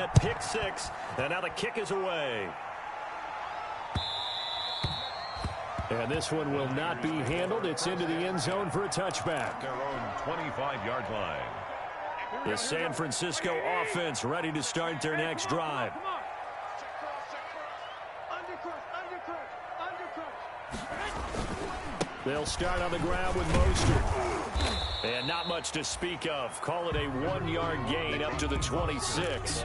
that pick six. And now the kick is away. And this one will not be handled. It's into the end zone for a touchback. Their own 25-yard line. The San Francisco offense ready to start their next drive. They'll start on the ground with Mostert. And not much to speak of. Call it a 1-yard gain up to the 26.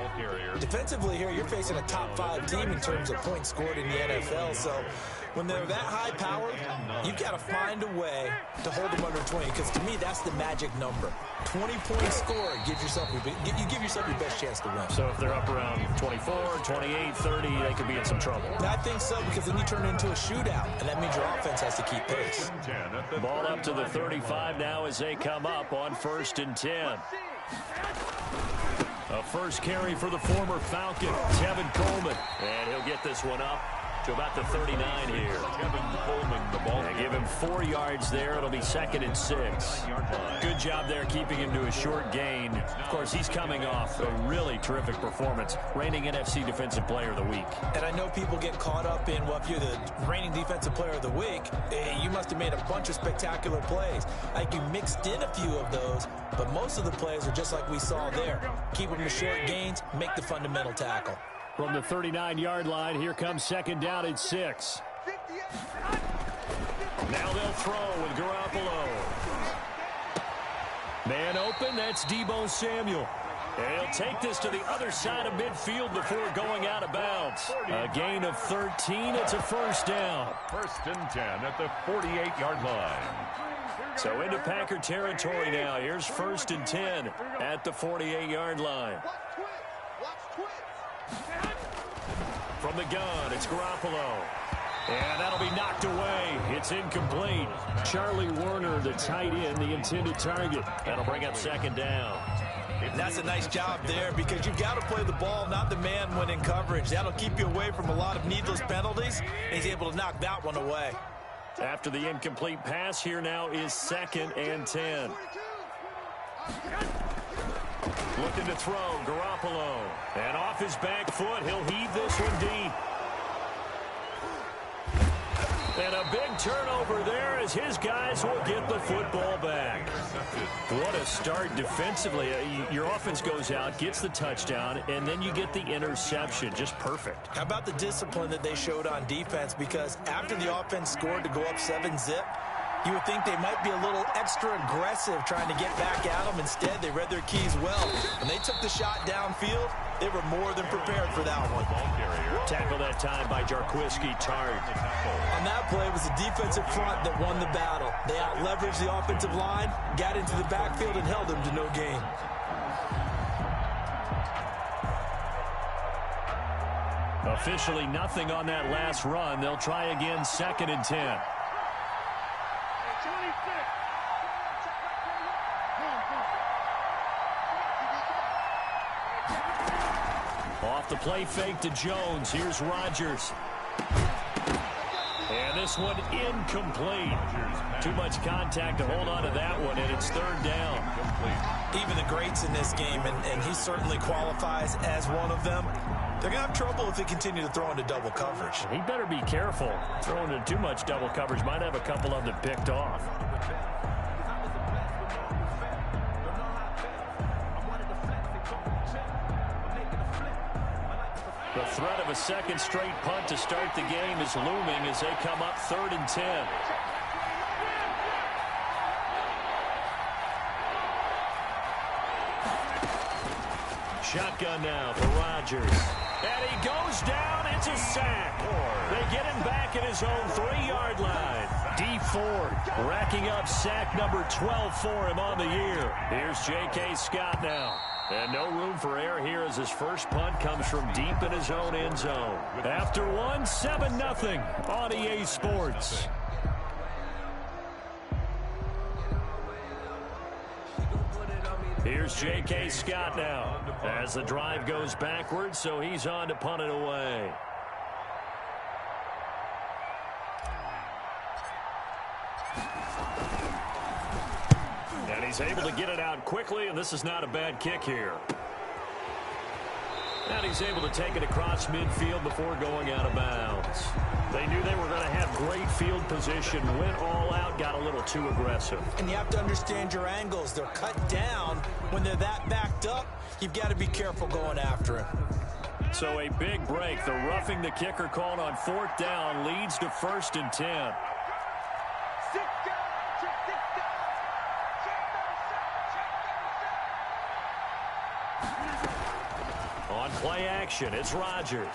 Defensively here, you're facing a top 5 team in terms of points scored in the NFL. So when they're that high powered, you've got to find a way to hold them under 20. Because to me, that's the magic number. 20 points scored, you give yourself your best chance to win. So if they're up around 24, 28, 30, they could be in some trouble. I think so, because then you turn it into a shootout, and that means your offense has to keep pace. Ball up to the 35 now as they come up on 1st and 10. A first carry for the former Falcon, Tevin Coleman. And he'll get this one up to about the 39 here. Tevin Coleman, the ball. They give him 4 yards there. It'll be 2nd and 6. Good job there keeping him to a short gain. Of course, he's coming off a really terrific performance. Reigning NFC Defensive Player of the Week. And I know people get caught up in, well, if you're the reigning Defensive Player of the Week, you must have made a bunch of spectacular plays. Like you mixed in a few of those, but most of the plays are just like we saw there. Keep them to short gains, make the fundamental tackle. From the 39-yard line, here comes 2nd down and 6. Now they'll throw with Garoppolo. Man open, that's Deebo Samuel. And he'll take this to the other side of midfield before going out of bounds. A gain of 13, it's a 1st down. 1st and 10 at the 48-yard line. So into Packer territory now. Here's 1st and 10 at the 48-yard line. From the gun, it's Garoppolo. And that'll be knocked away. It's incomplete. Charlie Warner, the tight end, the intended target. That'll bring up 2nd down. That's a nice job there, because you've got to play the ball, not the man when in coverage. That'll keep you away from a lot of needless penalties. He's able to knock that one away. After the incomplete pass, here now is 2nd and 10. Looking to throw, Garoppolo. And off his back foot, he'll heave this one deep. And a big turnover there as his guys will get the football back. What a start defensively. Your offense goes out, gets the touchdown, and then you get the interception. Just perfect. How about the discipline that they showed on defense? Because after the offense scored to go up 7-zip, you would think they might be a little extra aggressive trying to get back at them. Instead, they read their keys well. When they took the shot downfield, they were more than prepared for that one. Tackle that time by Jarquiski Tart. On that play, it was the defensive front that won the battle. They out-leveraged the offensive line, got into the backfield, and held them to no gain. Officially nothing on that last run. They'll try again, 2nd and 10. Off the play fake to Jones. Here's Rodgers. And this one incomplete. Too much contact to hold on to that one, and it's 3rd down. Even the greats in this game, and he certainly qualifies as one of them, they're going to have trouble if they continue to throw into double coverage. He better be careful. Throwing into too much double coverage might have a couple of them picked off. The threat of a 2nd straight punt to start the game is looming as they come up 3rd and 10. Shotgun now for Rodgers. And he goes down. It's a sack. They get him back at his own 3-yard line. D Ford racking up sack number 12 for him on the year. Here's J.K. Scott now. And no room for error here as his first punt comes from deep in his own end zone. After one, 7-0 on EA Sports. Here's J.K. Scott now as the drive goes backwards, so he's on to punt it away. And he's able to get it out quickly, and this is not a bad kick here. And he's able to take it across midfield before going out of bounds. They knew they were going to have great field position, went all out, got a little too aggressive. And you have to understand your angles. They're cut down. When they're that backed up, you've got to be careful going after him. So a big break. The roughing the kicker called on 4th down leads to 1st and 10. On play action, it's Rodgers.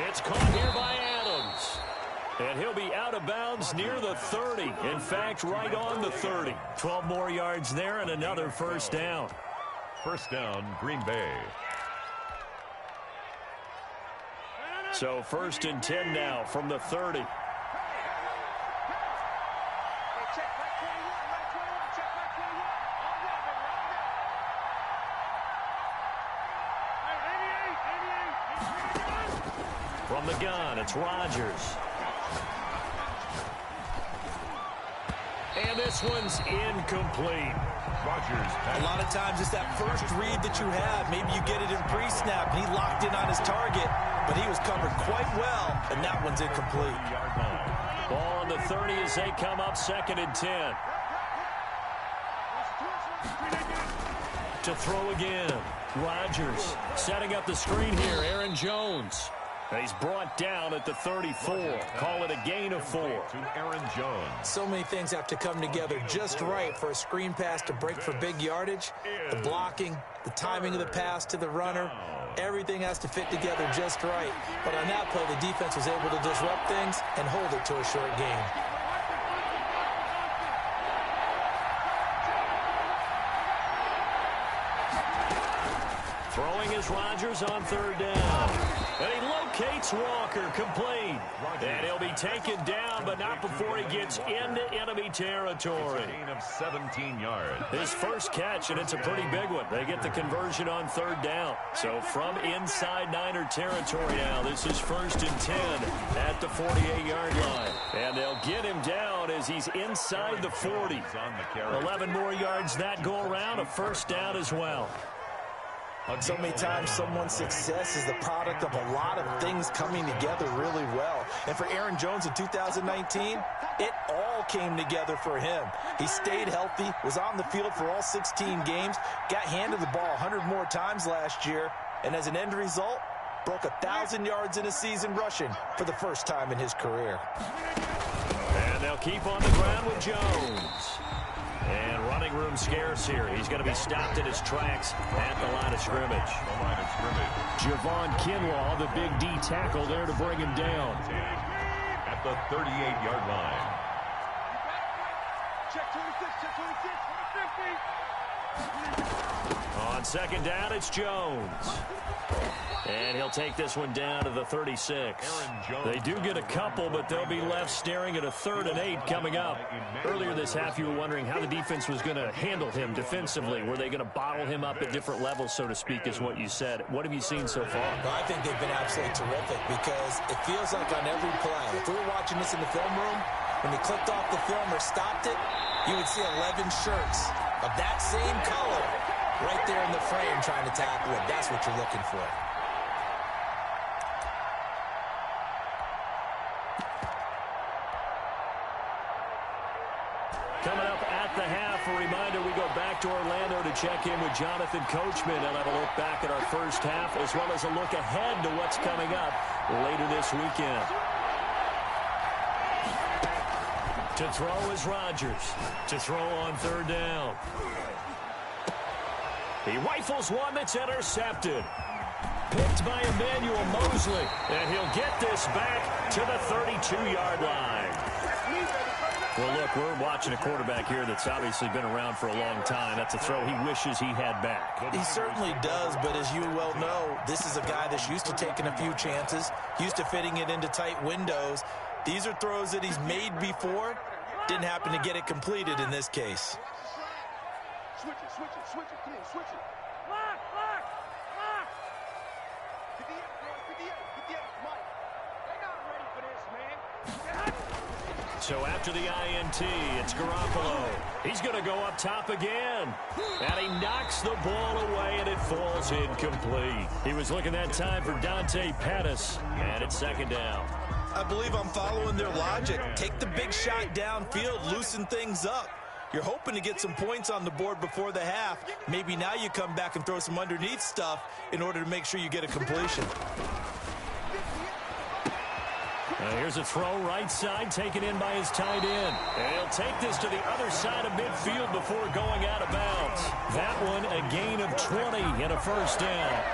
It's caught here by Adams. And he'll be out of bounds near the 30. In fact, right on the 30. 12 more yards there and another 1st down. 1st down, Green Bay. So 1st and 10 now from the 30. From the gun, it's Rodgers. And this one's incomplete. Rodgers. A lot of times it's that first read that you have. Maybe you get it in pre-snap, and he locked in on his target, but he was covered quite well, and that one's incomplete. Ball on the 30 as they come up 2nd and 10. To throw again. Rodgers setting up the screen here. Aaron Jones. And he's brought down at the 34. Call it a gain of 4. To Aaron Jones. So many things have to come together just right for a screen pass to break for big yardage. The blocking, the timing of the pass to the runner, everything has to fit together just right. But on that play, the defense was able to disrupt things and hold it to a short gain. Throwing is Rodgers on 3rd down. And he locates Walker, complete. And he'll be taken down, but not before he gets into enemy territory. It's a gain of 17 yards. His first catch, and it's a pretty big one. They get the conversion on 3rd down. So from inside Niner territory now, this is 1st and 10 at the 48-yard line. And they'll get him down as he's inside the 40. 11 more yards that go around, a 1st down as well. So many times someone's success is the product of a lot of things coming together really well. And for Aaron Jones in 2019, it all came together for him. He stayed healthy, was on the field for all 16 games, got handed the ball 100 more times last year, and as an end result, broke 1,000 yards in a season rushing for the first time in his career. And they'll keep on the ground with Jones. And running room scarce here. He's going to be stopped in his tracks at the line of scrimmage. Javon Kinlaw, the big D tackle there to bring him down. At the 38-yard line. Check 26, check 26. On 2nd down, it's Jones. And he'll take this one down to the 36. They do get a couple, but they'll be left staring at a 3rd and 8 coming up. Earlier this half, you were wondering how the defense was going to handle him defensively. Were they going to bottle him up at different levels, so to speak, is what you said. What have you seen so far? Well, I think they've been absolutely terrific because it feels like on every play, if we were watching this in the film room, when he clicked off the film or stopped it, you would see 11 shirts of that same color right there in the frame trying to tackle it. That's what you're looking for. Coming up at the half, a reminder, we go back to Orlando to check in with Jonathan Coachman and have a look back at our first half as well as a look ahead to what's coming up later this weekend. To throw is Rodgers. To throw on 3rd down. He rifles one that's intercepted. Picked by Emmanuel Mosley. And he'll get this back to the 32-yard line. Well, look, we're watching a quarterback here that's obviously been around for a long time. That's a throw he wishes he had back. He certainly does, but as you well know, this is a guy that's used to taking a few chances, used to fitting it into tight windows. These are throws that he's made before. Didn't happen to get it completed in this case. Switch it, switch it, switch it. Come on, switch it. Lock, lock, lock. Get the end, bro. Get the end. Get the end. Come on. They're not ready for this, man. So after the INT, it's Garoppolo. He's going to go up top again. And he knocks the ball away, and it falls incomplete. He was looking that time for Dante Pettis, and it's second down. I believe I'm following their logic. Take the big shot downfield, loosen things up. You're hoping to get some points on the board before the half. Maybe now you come back and throw some underneath stuff in order to make sure you get a completion. Here's a throw right side, taken in by his tight end. And he'll take this to the other side of midfield before going out of bounds. That one, a gain of 20 and a first down.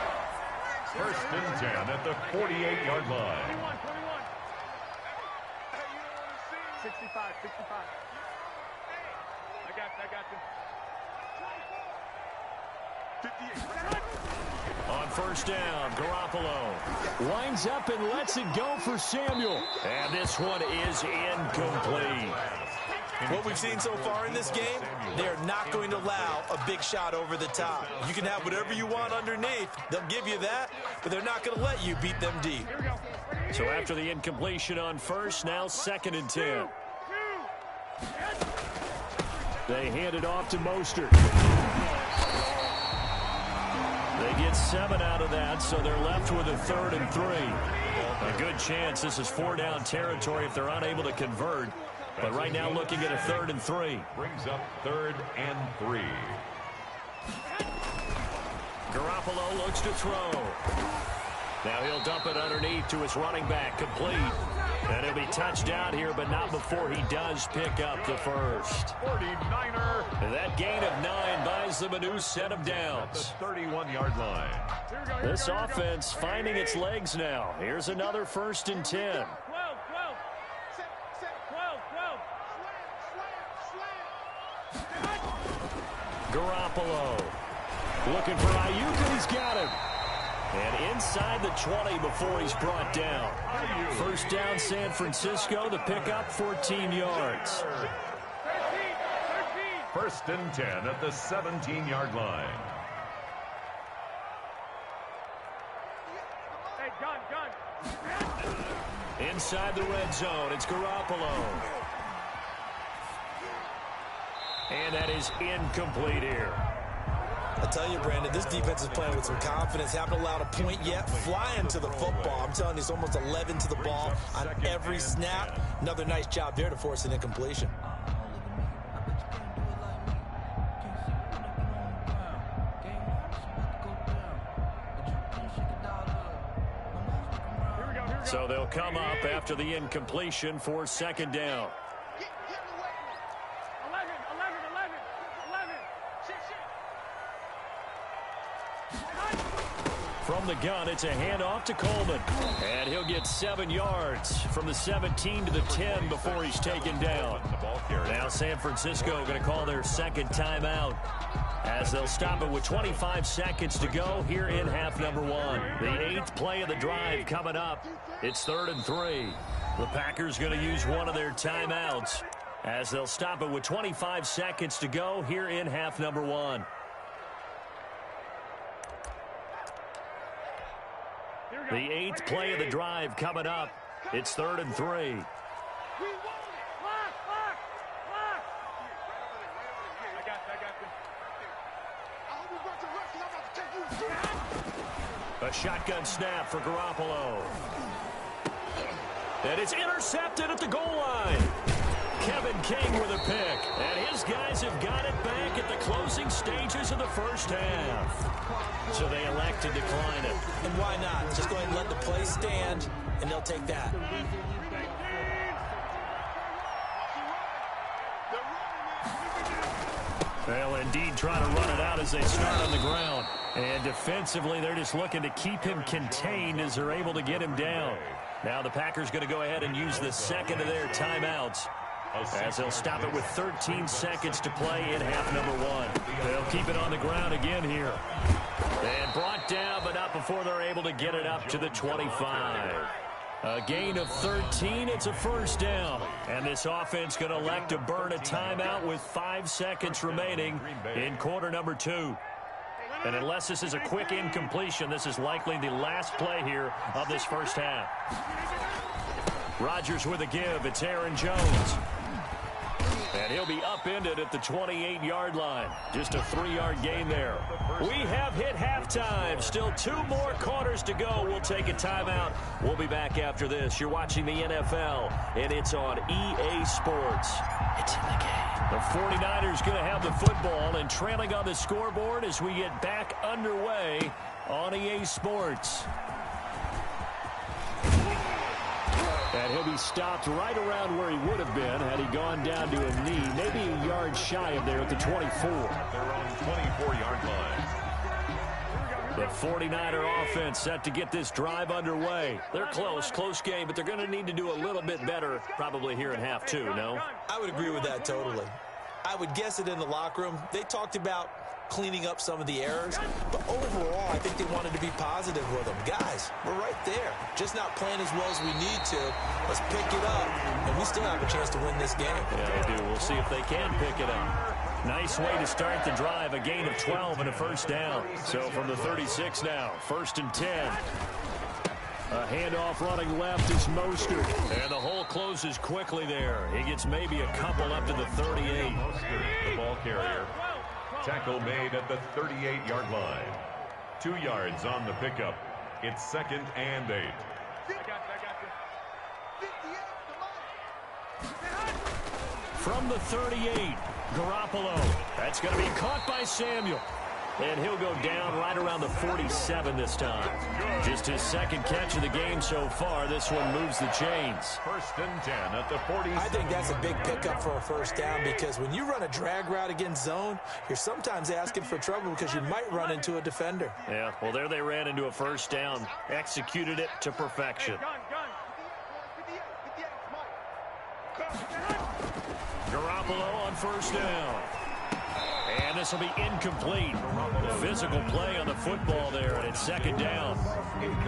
First and 10 at the 48-yard line. 65. I got you. 58. On first down, Garoppolo winds up and lets it go for Samuel. And this one is incomplete. What we've seen so far in this game, they are not going to allow a big shot over the top. You can have whatever you want underneath. They'll give you that, but they're not going to let you beat them deep. So after the incompletion on first, now second and 10. They hand it off to Mostert. They get 7 out of that, so they're left with a 3rd and 3. A good chance this is 4-down territory if they're unable to convert. But right now looking at a 3rd and 3. Brings up 3rd and 3. Garoppolo looks to throw. Now he'll dump it underneath to his running back, complete. And he'll be touched down here, but not before he does pick up the first. 49er. And that gain of 9 buys them a new set of downs. The 31-yard line. This offense finding its legs now. Here's another 1st and 10. 12. Garoppolo looking for Ayuk, and he's got him. And inside the 20 before he's brought down. First down, San Francisco. The pickup, 14 yards. 1st and 10 at the 17-yard line. Hey, gun. Inside the red zone, it's Garoppolo. And that is incomplete here. I tell you, Brandon, this defense is playing with some confidence. Haven't allowed a point yet. Flying to the football. I'm telling you, it's almost 11 to the ball on every snap. Another nice job there to force an incompletion. So they'll come up after the incompletion for second down. 11. From the gun, it's a handoff to Coleman. And he'll get 7 yards from the 17 to the 10 before he's taken down. Now San Francisco going to call their second timeout as they'll stop it with 25 seconds to go here in half number 1. The 8th play of the drive coming up. It's 3rd and 3. The Packers going to use one of their timeouts as they'll stop it with 25 seconds to go here in half number 1. The 8th play of the drive coming up. It's 3rd and 3. We want it. Lock. I got you. I hope we brought your rest, 'cause I'm about to take you. A shotgun snap for Garoppolo. And it's intercepted at the goal line. Kevin King with a pick. And his guys have got it back at the closing stages of the first half. So they elect to decline it. And why not? Just go ahead and let the play stand, and they'll take that. They'll indeed try to run it out as they start on the ground. And defensively, they're just looking to keep him contained as they're able to get him down. Now the Packers going to go ahead and use the second of their timeouts as they'll stop it with 13 seconds to play in half number 1. They'll keep it on the ground again here. And brought down, but not before they're able to get it up to the 25. A gain of 13. It's a first down. And this offense going to elect to burn a timeout with 5 seconds remaining in quarter number 2. And unless this is a quick incompletion, this is likely the last play here of this first half. Rodgers with a give. It's Aaron Jones. And he'll be upended at the 28-yard line. Just a 3-yard gain there. We have hit halftime. Still 2 more quarters to go. We'll take a timeout. We'll be back after this. You're watching the NFL, and it's on EA Sports. It's in the game. The 49ers going to have the football and trailing on the scoreboard as we get back underway on EA Sports. And he'll be stopped right around where he would have been had he gone down to a knee, maybe a yard shy of there at the 24. They're on 24-yard line. The 49er offense set to get this drive underway. They're close game, but they're going to need to do a little bit better probably here in half 2, no? I would agree with that totally. I would guess it in the locker room. They talked about cleaning up some of the errors, but overall, I think they wanted to be positive with them. Guys, we're right there. Just not playing as well as we need to. Let's pick it up, and we still have a chance to win this game. Yeah, they do. We'll see if they can pick it up. Nice way to start the drive, a gain of 12 and a first down. So from the 36 now, 1st and 10. A handoff running left is Mostert. And the hole closes quickly there. He gets maybe a couple up to the 38. Mostert, the ball carrier. Tackle made at the 38-yard line. 2 yards on the pickup. It's 2nd and 8. From the 38, Garoppolo. That's going to be caught by Samuel. And he'll go down right around the 47 this time. Just his 2nd catch of the game so far. This one moves the chains. 1st and 10 at the 47. I think that's a big pickup for a first down because when you run a drag route against zone, you're sometimes asking for trouble because you might run into a defender. Yeah, well, there they ran into a first down. Executed it to perfection. Garoppolo on first down. And this will be incomplete. Physical play on the football there, and it's 2nd down.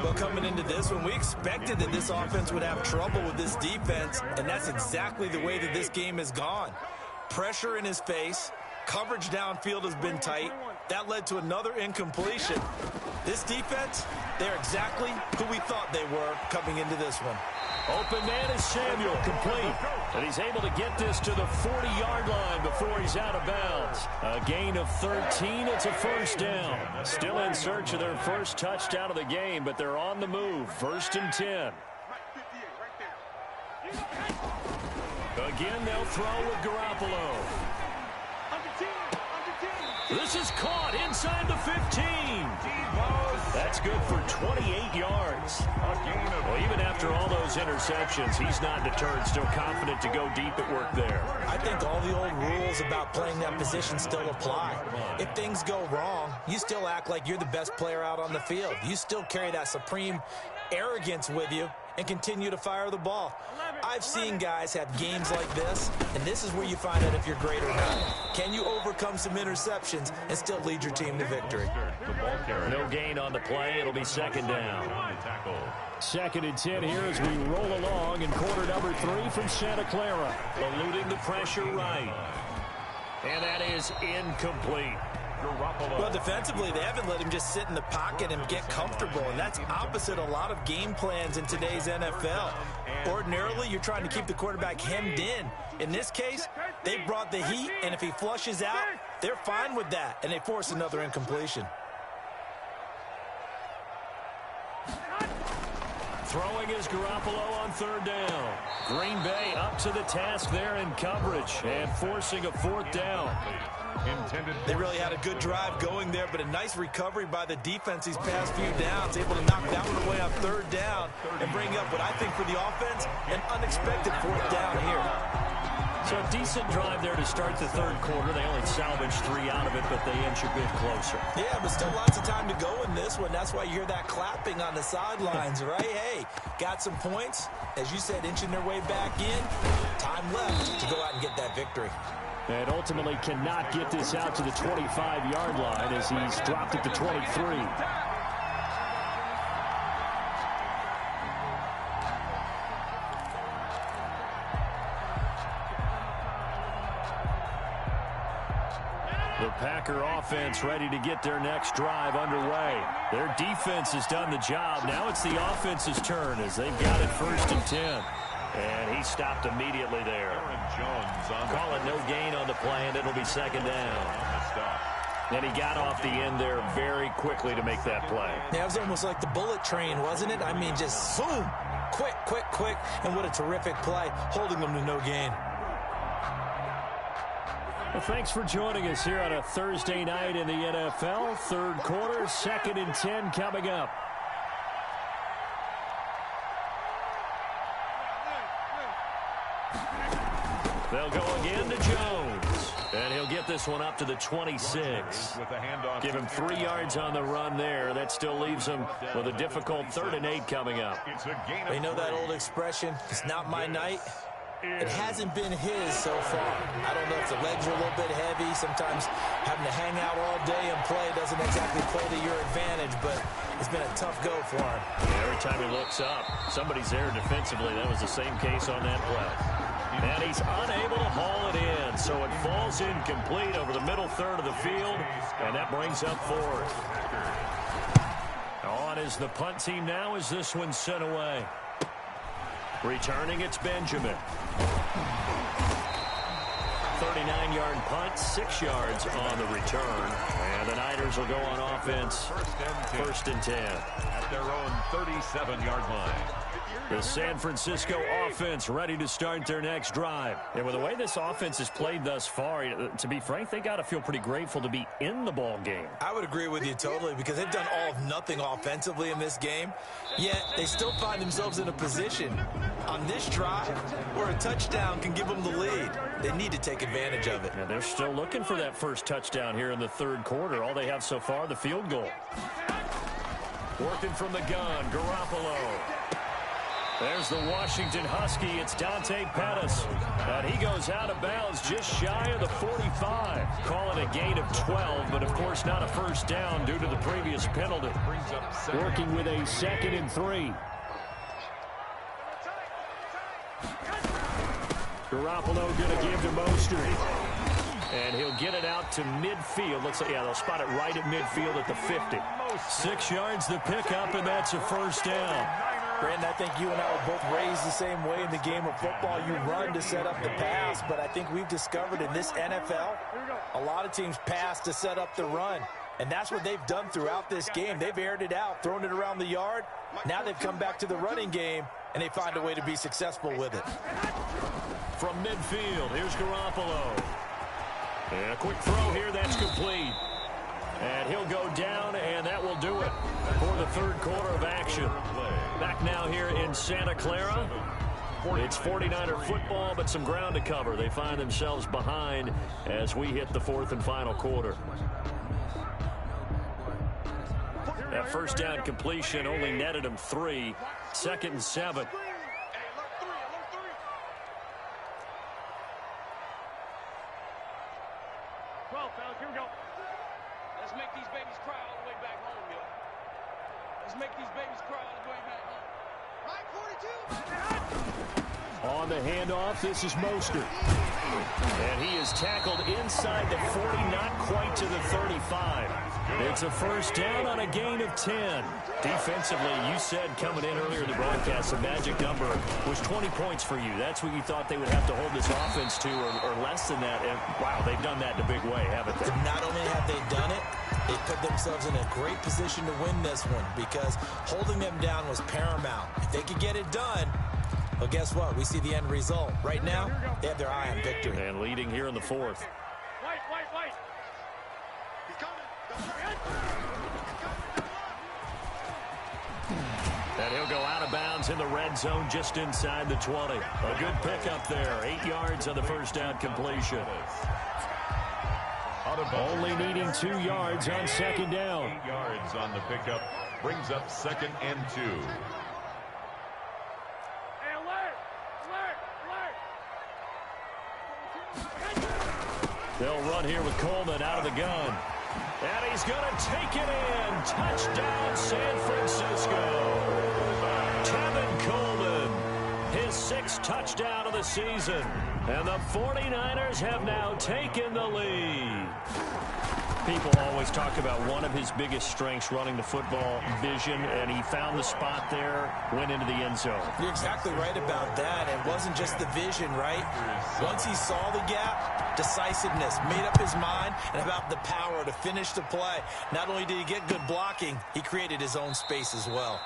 Well, coming into this one, we expected that this offense would have trouble with this defense, and that's exactly the way that this game has gone. Pressure in his face. Coverage downfield has been tight. That led to another incompletion. This defense, they're exactly who we thought they were coming into this one. Open man is Samuel, complete. And he's able to get this to the 40-yard line before he's out of bounds. A gain of 13, it's a first down. Still in search of their first touchdown of the game, but they're on the move. 1st and 10. Again, they'll throw with Garoppolo. This is caught inside the 15. That's good for 28 yards. Well, even after all those interceptions, he's not deterred, still confident to go deep at work there. I think all the old rules about playing that position still apply. If things go wrong, you still act like you're the best player out on the field. You still carry that supreme arrogance with you and continue to fire the ball. I've seen guys have games like this, and this is where you find out if you're great or not. Can you overcome some interceptions and still lead your team to victory? No gain on the play. It'll be 2nd down. 2nd and 10 here as we roll along in quarter number 3 from Santa Clara. Eluding the pressure right. And that is incomplete. Well, defensively, they haven't let him just sit in the pocket and get comfortable, and that's opposite a lot of game plans in today's NFL. Ordinarily, you're trying to keep the quarterback hemmed in. In this case, they brought the heat, and if he flushes out, they're fine with that, and they force another incompletion. Throwing is Garoppolo on 3rd down. Green Bay up to the task there in coverage and forcing a 4th down. They really had a good drive going there, but a nice recovery by the defense these past few downs, able to knock that one away on 3rd down and bring up what I think for the offense, an unexpected 4th down here. So a decent drive there to start the 3rd quarter. They only salvaged 3 out of it, but they inch a bit closer. Yeah, but still lots of time to go in this one. That's why you hear that clapping on the sidelines, right? Hey, got some points. As you said, inching their way back in. Time left to go out and get that victory. And ultimately cannot get this out to the 25-yard line as he's dropped at the 23. The Packer offense ready to get their next drive underway. Their defense has done the job. Now it's the offense's turn as they've got it 1st and 10. And he stopped immediately there. Call it no gain on the play, and it'll be second down. And he got off the end there very quickly to make that play. Yeah, it was almost like the bullet train, wasn't it? I mean, just boom, quick, quick, quick, and what a terrific play, holding them to no gain. Well, thanks for joining us here on a Thursday night in the NFL. Third quarter, 2nd and 10 coming up. They'll go again to Jones. And he'll get this one up to the 26. Give him 3 yards on the run there. That still leaves him with a difficult 3rd and 8 coming up. You know that old expression, it's not my night? It hasn't been his so far. I don't know if the legs are a little bit heavy. Sometimes having to hang out all day and play doesn't exactly play to your advantage, but it's been a tough go for him. Yeah, every time he looks up, somebody's there defensively. That was the same case on that play. And he's unable to haul it in, so it falls incomplete over the middle third of the field, and that brings up 4th. On is the punt team now as this one's sent away. Returning, it's Benjamin. 39-yard punt, 6 yards on the return. And the Niners will go on offense, 1st and 10. At their own 37-yard line. The San Francisco offense ready to start their next drive. And with the way this offense has played thus far, to be frank, they got to feel pretty grateful to be in the ball game. I would agree with you totally because they've done all of nothing offensively in this game, yet they still find themselves in a position on this drive where a touchdown can give them the lead. They need to take advantage of it. And they're still looking for that first touchdown here in the 3rd quarter. All they have so far, the field goal. Working from the gun, Garoppolo. There's the Washington Husky. It's Dante Pettis. And he goes out of bounds just shy of the 45. Call it a gain of 12, but of course not a first down due to the previous penalty. Working with a 2nd and 3. Garoppolo going to give to Mostert. And he'll get it out to midfield. Looks like, yeah, they'll spot it right at midfield at the 50. 6 yards the pickup, and that's a first down. Brandon, I think you and I were both raised the same way in the game of football. You run to set up the pass, but I think we've discovered in this NFL, a lot of teams pass to set up the run. And that's what they've done throughout this game. They've aired it out, thrown it around the yard. Now they've come back to the running game, and they find a way to be successful with it. From midfield, here's Garoppolo. And a quick throw here, that's complete. And he'll go down, and that will do it for the 3rd quarter of action. Back now here in Santa Clara. It's 49er football, but some ground to cover. They find themselves behind as we hit the 4th and final quarter. That first down completion only netted him 3. 2nd and 7. Here we go. Let's make these babies cry all the way back home, yo. Let's make these babies cry all the way back home. Right, 42. On the handoff, this is Mostert. And he is tackled inside the 40, not quite to the 35. It's a first down on a gain of 10. Defensively, you said coming in earlier in the broadcast, the magic number was 20 points for you. That's what you thought they would have to hold this offense to, or less than that. And, wow, they've done that in a big way, haven't they? Not only have they done it, they put themselves in a great position to win this one because holding them down was paramount. If they could get it done, well, guess what? We see the end result. Right now, they have their eye on victory. And leading here in the 4th. Wait. He's coming. And he'll go out of bounds in the red zone just inside the 20. A good pickup there. 8 yards on the first down completion. Only needing 2 yards on 2nd down. 8 yards on the pickup brings up 2nd and 2. They'll run here with Coleman out of the gun. And he's going to take it in. Touchdown, San Francisco. Tevin Coleman, his 6th touchdown of the season. And the 49ers have now taken the lead. People always talk about one of his biggest strengths running the football, vision, and he found the spot there, went into the end zone. You're exactly right about that. It wasn't just the vision, right? Once he saw the gap, decisiveness, made up his mind, and about the power to finish the play. Not only did he get good blocking, he created his own space as well.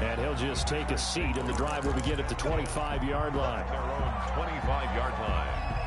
And he'll just take a seat, and the drive will begin at the 25-yard line. Their own 25-yard line.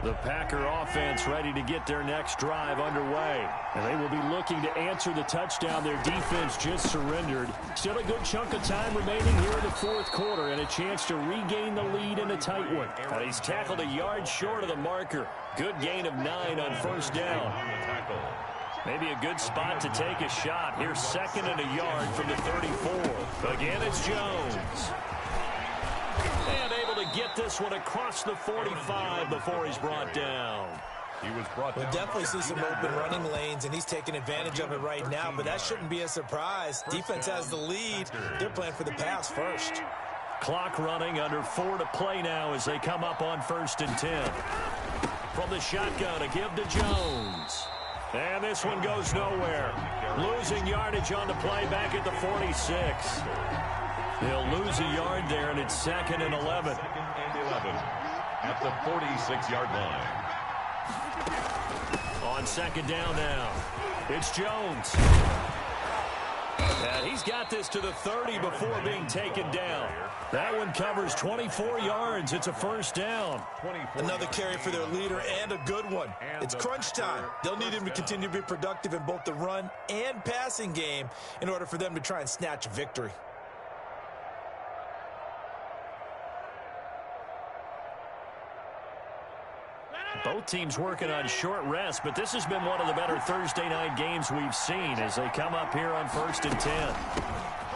The Packer offense ready to get their next drive underway. And they will be looking to answer the touchdown their defense just surrendered. Still a good chunk of time remaining here in the fourth quarter and a chance to regain the lead in a tight one. And he's tackled a yard short of the marker. Good gain of 9 on first down. Maybe a good spot to take a shot. Here's 2nd and a yard from the 34. Again, it's Jones. And able to get this one across the 45 before he's brought down. He was brought down. We'll definitely see some open running lanes, and he's taking advantage of it right now, but that shouldn't be a surprise. Defense has the lead. They're playing for the pass first. Clock running, under 4 to play now as they come up on 1st and 10. From the shotgun, a give to Jones. And this one goes nowhere. Losing yardage on the play back at the 46. They'll lose a yard there, and it's 2nd and 11. 2nd and 11 at the 46-yard line. On 2nd down now, it's Jones. And he's got this to the 30 before being taken down. That one covers 24 yards. It's a first down. Another carry for their leader and a good one. It's crunch time. They'll need him to continue to be productive in both the run and passing game in order for them to try and snatch a victory. Both teams working on short rest, but this has been one of the better Thursday night games we've seen as they come up here on 1st and 10.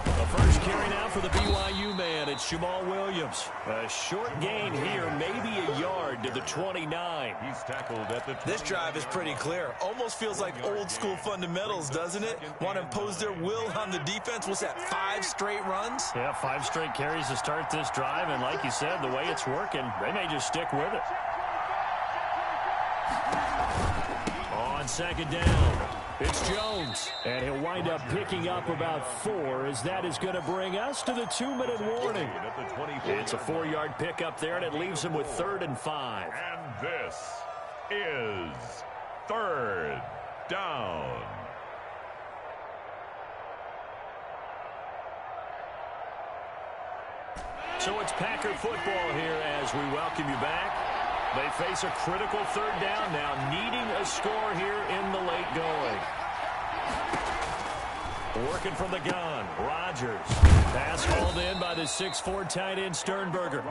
The first carry now for the BYU man. It's Jamal Williams. A short gain here, maybe a yard to the 29. He's tackled at the 20. This drive is pretty clear. Almost feels like old school fundamentals, doesn't it? Want to impose their will on the defense. What's that, 5 straight runs? Yeah, 5 straight carries to start this drive, and like you said, the way it's working, they may just stick with it. On 2nd down, it's Jones. And he'll wind up picking up about 4 as that is going to bring us to the 2-minute warning. It's a 4-yard pickup there, and it leaves him with 3rd and 5. And this is 3rd down. So it's Packer football here as we welcome you back. They face a critical 3rd down now, needing a score here in the late going. Working from the gun, Rodgers. Pass hauled in by the 6'4" tight end Sternberger.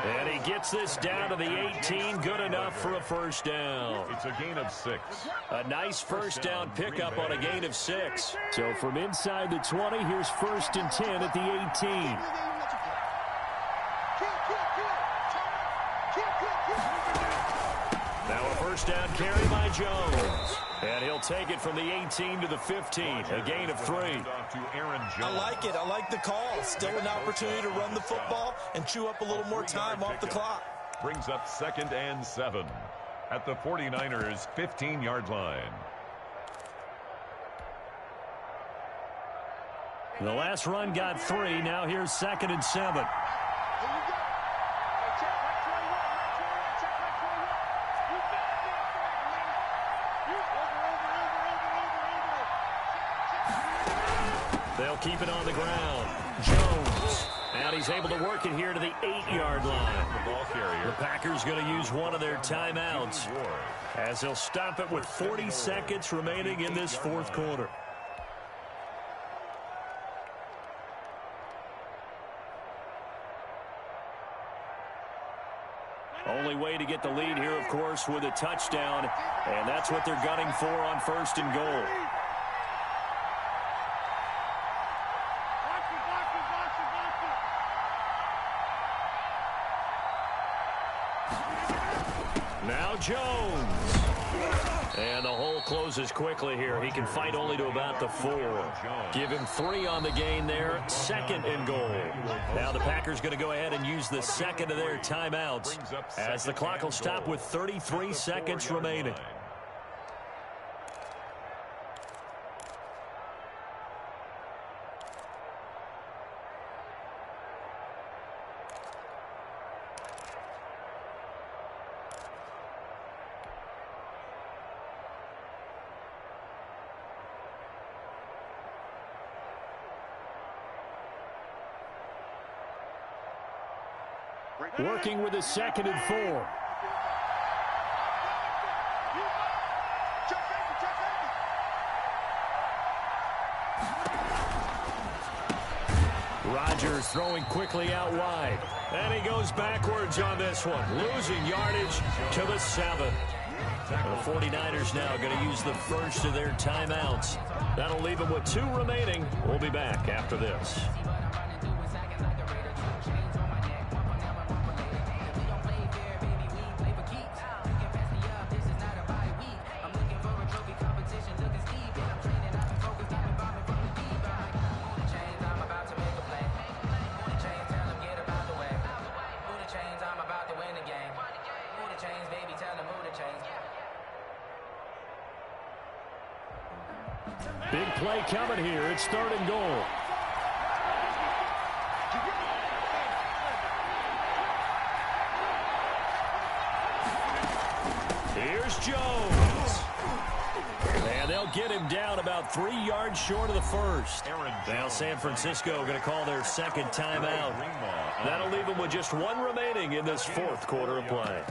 And he gets this down to the 18, good enough for a first down. It's a gain of 6. A nice first down pickup on a gain of 6. So from inside the 20, here's 1st and 10 at the 18. Now a first down carry by Jones. And he'll take it from the 18 to the 15. A gain of 3. I like it. I like the call. Still an opportunity to run the football and chew up a little more time off the clock. Brings up 2nd and 7 at the 49ers' 15-yard line. The last run got 3. Now here's 2nd and 7. They'll keep it on the ground. Jones. And he's able to work it here to the 8-yard line. The ball carrier. The Packers going to use one of their timeouts as they'll stop it with 40 seconds remaining in this fourth quarter. Only way to get the lead here, of course, with a touchdown. And that's what they're gunning for on 1st and goal. Now Jones. And the hole closes quickly here. He can fight only to about the 4. Give him 3 on the gain there. 2nd and goal. Now the Packers going to go ahead and use the second of their timeouts as the clock will stop with 33 seconds remaining. Working with a 2nd and 4. Rodgers throwing quickly out wide. And he goes backwards on this one, losing yardage to the 7. The 49ers now going to use the first of their timeouts. That'll leave them with 2 remaining. We'll be back after this. Big play coming here. It's 3rd and goal. Here's Jones. And they'll get him down about 3 yards short of the first. Now San Francisco going to call their 2nd timeout. That'll leave them with just 1 remaining in this 4th quarter of play.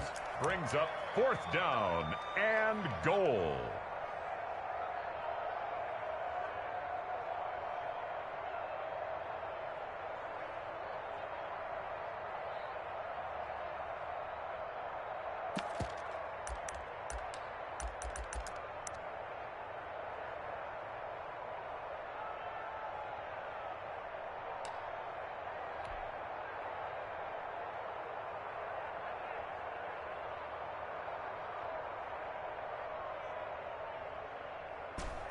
Brings up 4th down and goal.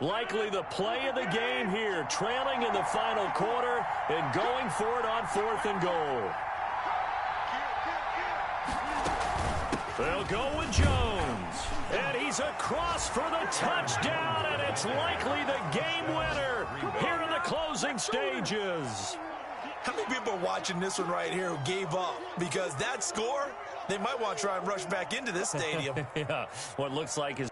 Likely the play of the game here, trailing in the final quarter and going for it on 4th and goal. They'll go with Jones. And he's across for the touchdown, and it's likely the game winner here in the closing stages. How many people are watching this one right here who gave up? Because that score, they might want to try and rush back into this stadium. Yeah, what looks like is